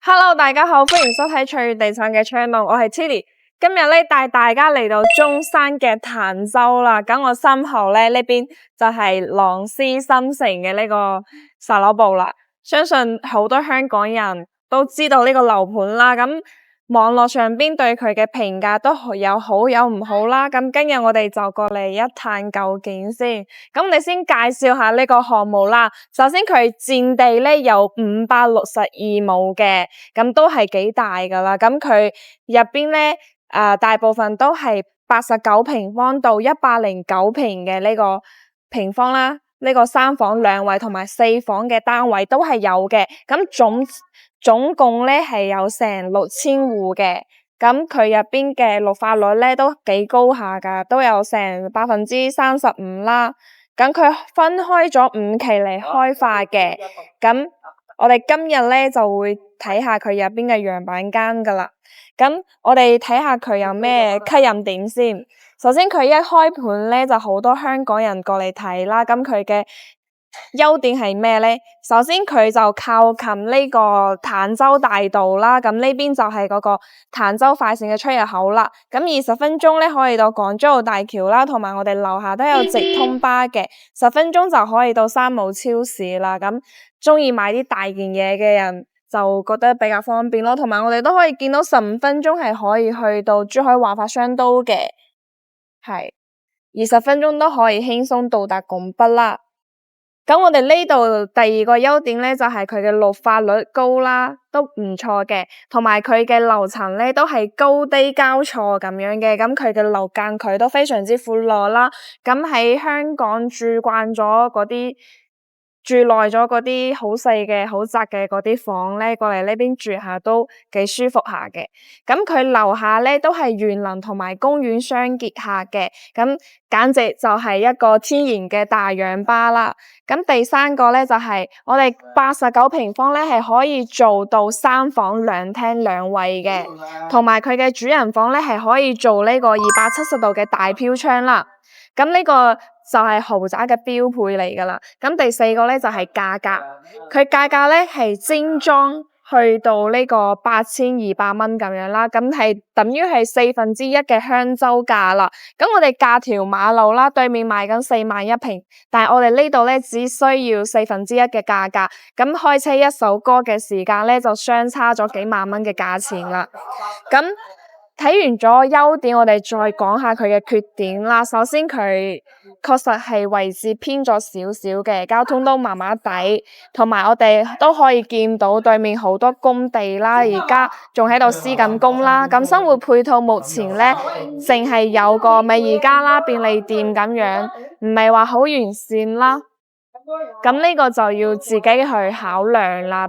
Hello，大家好，歡迎收睇翠月地產嘅 channel，我係 Tilly。今日咧帶大家嚟到中山嘅坦洲啦。咁我身後咧呢邊就係朗詩新城嘅呢個售樓部啦。相信好多香港人都知道呢個樓盤啦。咁網絡上邊對佢嘅評價都有好有唔好啦。咁今日我哋就過嚟一探究竟先。咁我哋先介紹下呢個項目啦。首先佢佔地咧有562畝嘅，咁都係幾大噶啦。咁佢入邊咧大部分都係89平方到109平嘅呢個平方啦。呢個3房2衛同埋4房嘅單位都係有嘅。咁總共咧係有成6000戶嘅。咁佢入邊嘅綠化率咧都幾高下噶，都有成35%啦。咁佢分開咗5期嚟開發嘅。咁我哋今日咧就會睇下佢入邊嘅樣板間噶啦。咁我哋睇下佢有咩吸引點先。首先佢一開盤咧就好多香港人過嚟睇啦。咁佢嘅優點係咩咧？首先佢就靠近呢個坦洲大道啦。咁呢邊就係嗰個坦洲快線嘅出入口啦。咁20分鐘咧可以到港珠澳大橋啦，同埋我哋樓下都有直通巴嘅，10分鐘就可以到山姆超市啦。咁中意買啲大件嘢嘅人就覺得比較方便咯。同埋我哋都可以見到15分鐘係可以去到珠海華發商都嘅，係20分鐘都可以輕鬆到達拱北啦。咁我哋呢度第二個優點咧就係佢嘅綠化率高啦，都唔錯嘅，同埋佢嘅樓層咧都係高低交錯咁樣嘅。咁佢嘅樓間距都非常之闊落啦。咁喺香港住慣咗嗰啲住耐咗嗰啲好細嘅好窄嘅嗰啲房咧，過嚟呢邊住下都幾舒服下嘅。咁佢樓下咧都係園林同埋公園相結下嘅，咁簡直就係一個天然嘅大氧吧啦。咁第三個咧就係我哋89平方咧係可以做到3房2廳2衛嘅，同埋佢嘅主人房咧係可以做呢個270度嘅大飄窗啦。咁呢個就係豪宅嘅標配嚟噶啦。咁第四個咧就係價格，佢價格咧係精裝去到呢個8200蚊咁樣啦。咁係等於係1/4嘅香洲價啦。咁我哋隔條馬路啦，對面賣緊4萬一平，但係我哋呢度咧只需要1/4嘅價格。咁開車一首歌嘅時間咧就相差咗幾萬蚊嘅價錢啦。咁睇完咗優點，我哋再講下佢嘅缺點啦。首先佢確實係位置偏咗少少嘅，交通都麻麻地，同埋我哋都可以見到對面好多工地啦，而家仲喺度施緊工啦。咁生活配套目前咧，淨係有個美宜家啦、便利店咁樣，唔係話好完善啦。咁呢個就要自己去考量啦。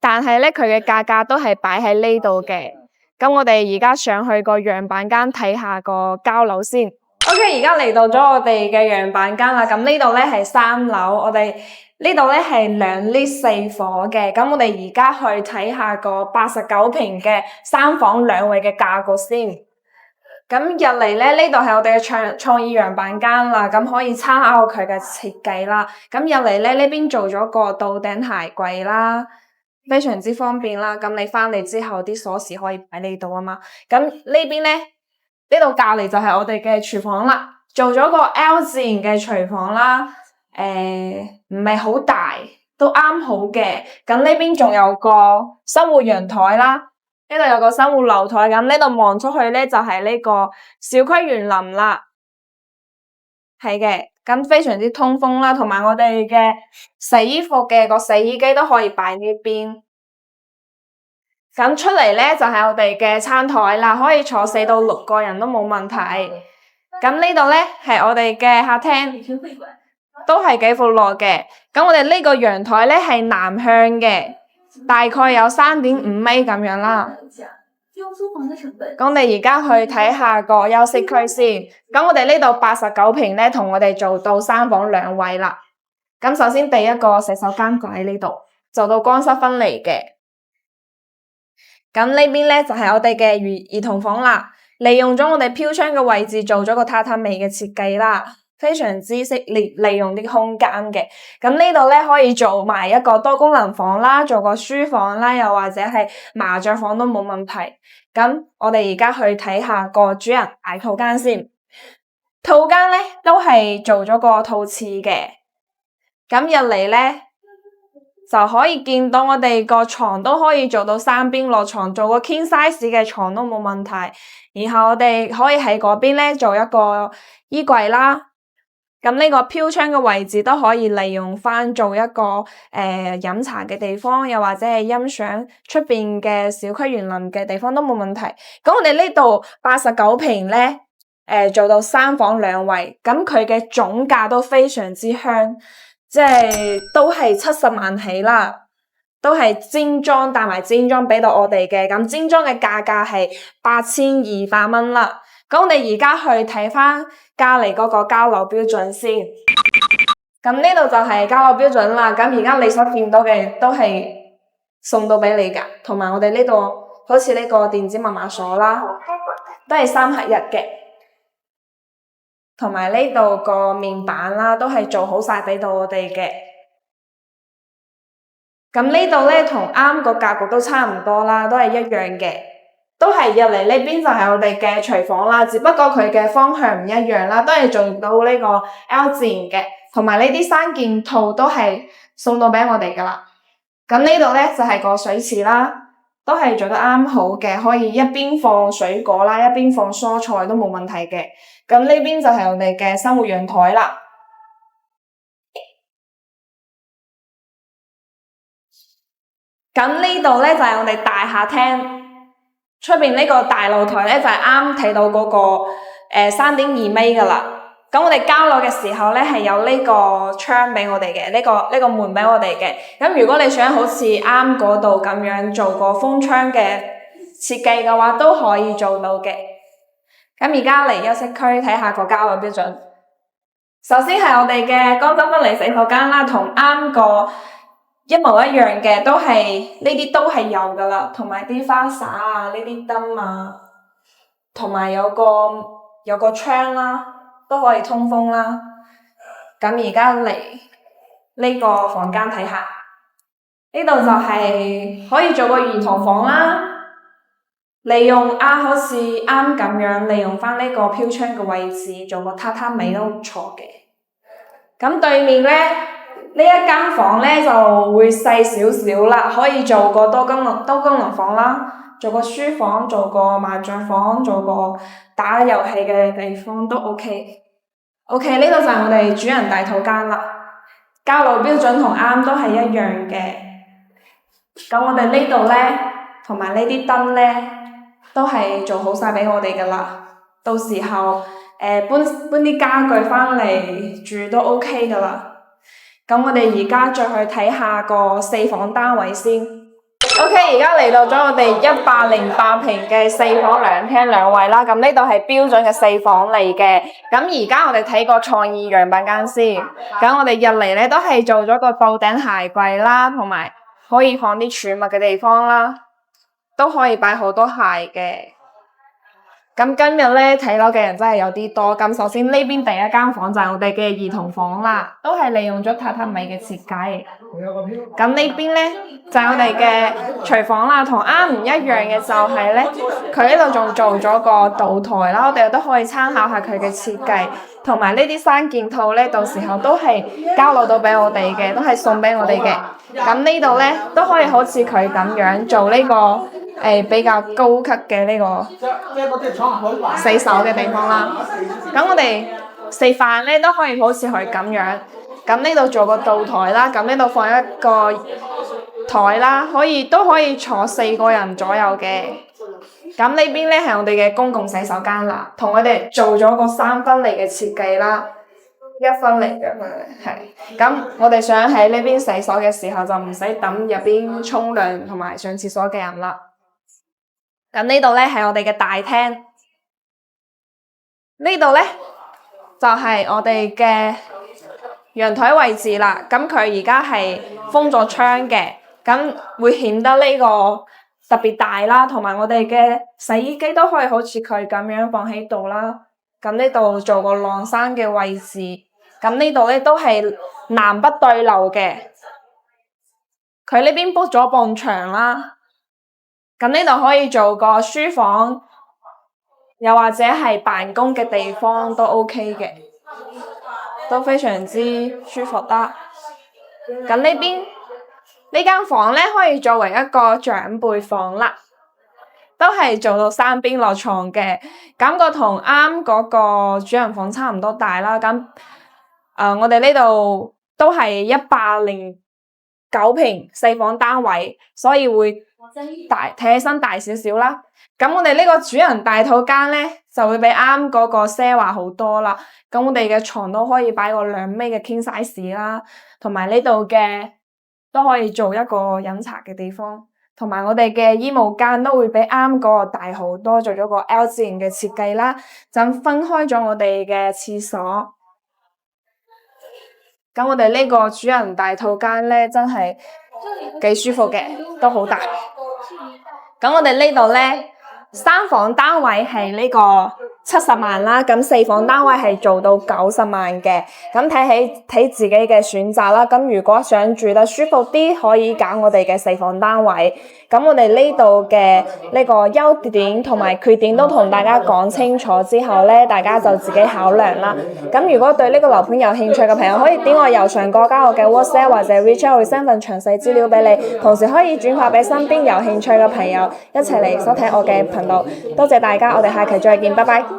但係咧，佢嘅價格都係擺喺呢度嘅。咁我哋而家上去個樣板間睇下個交樓先。OK，而家嚟到咗我哋嘅樣板間啦。咁呢度咧係3樓，我哋呢度咧係2 lift 4伙嘅。咁我哋而家去睇下個89平嘅3房2衛嘅價格先。咁入嚟咧，呢度係我哋嘅創意樣板間啦。咁可以參考佢嘅設計啦。咁入嚟咧，呢邊做咗個到頂鞋櫃啦。非常之方便啦，咁你返嚟之後啲鎖匙可以擺呢度啊嘛。咁呢邊咧，呢度隔籬就係我哋嘅廚房啦，做咗個 L 字形嘅廚房啦。唔係好大，都啱好嘅。咁呢邊仲有個生活陽台啦，呢度有個生活樓台。咁呢度望出去咧就係呢個小區園林啦，係嘅。咁非常之通風啦，同埋我哋嘅洗衣服嘅個洗衣機都可以擺呢邊。咁出嚟咧就係我哋嘅餐台啦，可以坐4到6個人都冇問題。咁呢度咧係我哋嘅客廳，都係幾闊落嘅。咁我哋呢個陽台咧係南向嘅，大概有3.5米咁樣啦。咁我哋而家去睇下個休息區先。咁我哋呢度89平咧，同我哋做到3房2衛啦。咁首先第一個洗手間喺呢度，做到乾濕分離嘅。咁呢邊咧就係我哋嘅兒童房啦，利用咗我哋飄窗嘅位置做咗個榻榻米嘅設計啦。非常之識利用啲空間嘅。咁呢度咧可以做埋一個多功能房啦，做個書房啦，又或者係麻雀房都冇問題。咁我哋而家去睇下個主人大套間先。套間咧都係做咗個套廁嘅。咁入嚟咧就可以見到我哋個床都可以做到三邊落床，做個 king size 嘅床都冇問題。然後我哋可以喺嗰邊咧做一個衣櫃啦。咁呢個飄窗嘅位置都可以利用翻做一個飲茶嘅地方，又或者係欣賞出邊嘅小區園林嘅地方都冇問題。咁我哋呢度89平咧，做到3房2衛，咁佢嘅總價都非常之香，即係都係70萬起啦，都係精裝帶埋精裝俾到我哋嘅。咁精裝嘅價格係8200蚊啦。咁我哋而家去睇翻隔籬嗰個交樓標準先。咁呢度就係交樓標準啦。咁而家你所見到嘅都係送到俾你噶，同埋我哋呢度好似呢個電子密碼鎖啦，都係3合一嘅，同埋呢度個面板啦，都係做好晒俾到我哋嘅。咁呢度咧同啱個格局都差唔多啦，都係一樣嘅。都係入嚟呢邊就係我哋嘅廚房啦，只不過佢嘅方向唔一樣啦，都係做到呢個 L 字形嘅，同埋呢啲3件套都係送到俾我哋噶啦。咁呢度咧就係個水池啦，都係做得啱好嘅，可以一邊放水果啦，一邊放蔬菜都冇問題嘅。咁呢邊就係我哋嘅生活陽台啦。咁呢度咧就係我哋大客廳。出邊呢個大露台咧就係啱睇到嗰個3.2米噶啦。咁我哋交樓嘅時候咧係有呢個窗俾我哋嘅，呢個門俾我哋嘅。咁如果你想好似啱嗰度咁樣做個封窗嘅設計嘅話，都可以做到嘅。咁而家嚟休息區睇下個交樓標準。首先係我哋嘅乾濕分離洗手間啦，同啱個一模一樣嘅，都係呢啲都係有噶啦，同埋啲花灑啊，呢啲燈啊，同埋有個窗啦，都可以通風啦。咁而家嚟呢個房間睇下，呢度就係可以做個兒童房啦，利用好似啱咁樣，利用翻呢個飄窗嘅位置做個榻榻米都唔錯嘅。咁對面咧，呢一間房咧就會細少少啦，可以做個多功能房啦，做個書房，做個麻雀房，做個打遊戲嘅地方都 OK。OK， 呢度就係我哋主人大套間啦，交樓標準同啱都係一樣嘅。咁我哋呢度咧，同埋呢啲燈咧，都係做好晒俾我哋噶啦。到時候搬啲家具翻嚟住都 OK 噶啦。咁我哋而家再去睇下個4房單位先。OK， 而家嚟到咗我哋108平嘅4房2廳2衛啦。咁呢度係標準嘅4房嚟嘅。咁而家我哋睇個創意樣板間先。咁我哋入嚟咧都係做咗個到頂鞋櫃啦，同埋可以放啲儲物嘅地方啦，都可以擺好多鞋嘅。咁今日咧睇樓嘅人真係有啲多。咁首先呢邊第一間房就係我哋嘅兒童房啦，都係利用咗榻榻米嘅設計。咁呢邊咧就係我哋嘅廚房啦，同啱唔一樣嘅就係咧，佢呢度仲做咗個賭台啦，我哋都可以參考下佢嘅設計。同埋呢啲3件套咧，到時候都係交落到俾我哋嘅，都係送俾我哋嘅。咁呢度咧都可以好似佢咁樣做呢個比較高級嘅呢個洗手嘅地方啦。咁我哋食飯咧都可以好似佢咁樣。咁呢度做個灶台啦，咁呢度放一個台啦，都可以坐4個人左右嘅。咁呢邊咧係我哋嘅公共洗手間啦，同我哋做咗個3分離嘅設計啦，1分離嘅係。咁我哋想喺呢邊洗手嘅時候就唔使等入邊沖涼同埋上廁所嘅人啦。咁呢度咧係我哋嘅大廳，呢度咧就係我哋嘅陽台位置啦。咁佢而家係封咗窗嘅，咁會顯得呢個特別大啦，同埋我哋嘅洗衣機都可以好似佢咁樣放喺度啦。咁呢度做個晾衫嘅位置，咁呢度咧都係南北對流嘅。佢呢邊 book 咗埲牆啦，咁呢度可以做個書房，又或者係辦公嘅地方都 OK 嘅，都非常之舒服啦。咁呢邊呢間房咧可以作為一個長輩房啦。都係做到三邊落床嘅，感覺同啱嗰個主人房差唔多大啦。咁我哋呢度都係109平4房單位，所以會睇起身大少少啦。咁我哋呢個主人大套間咧就會比啱嗰個奢華好多啦。咁我哋嘅床都可以擺個2米嘅 king size 啦，同埋呢度嘅都可以做一個飲茶嘅地方。同埋我哋嘅衣帽間都會比啱嗰個大好多，做咗個 L 字形嘅設計啦，就分開咗我哋嘅廁所。咁我哋呢個主人大套間咧，真係幾舒服嘅，都好大。咁我哋呢度咧，3房單位係呢個70萬啦，咁4房單位係做到90萬嘅，咁睇自己嘅選擇啦。咁如果想住得舒服啲，可以揀我哋嘅4房單位。咁我哋呢度嘅呢個優點同埋缺點都同大家講清楚之後咧，大家就自己考量啦。咁如果對呢個樓盤有興趣嘅朋友，可以點我右上角加我嘅 WhatsApp 或者 WeChat，我會 send 份詳細資料俾你，同時可以轉發俾身邊有興趣嘅朋友一齊嚟收睇我嘅頻道。多謝大家，我哋下期再見，拜拜。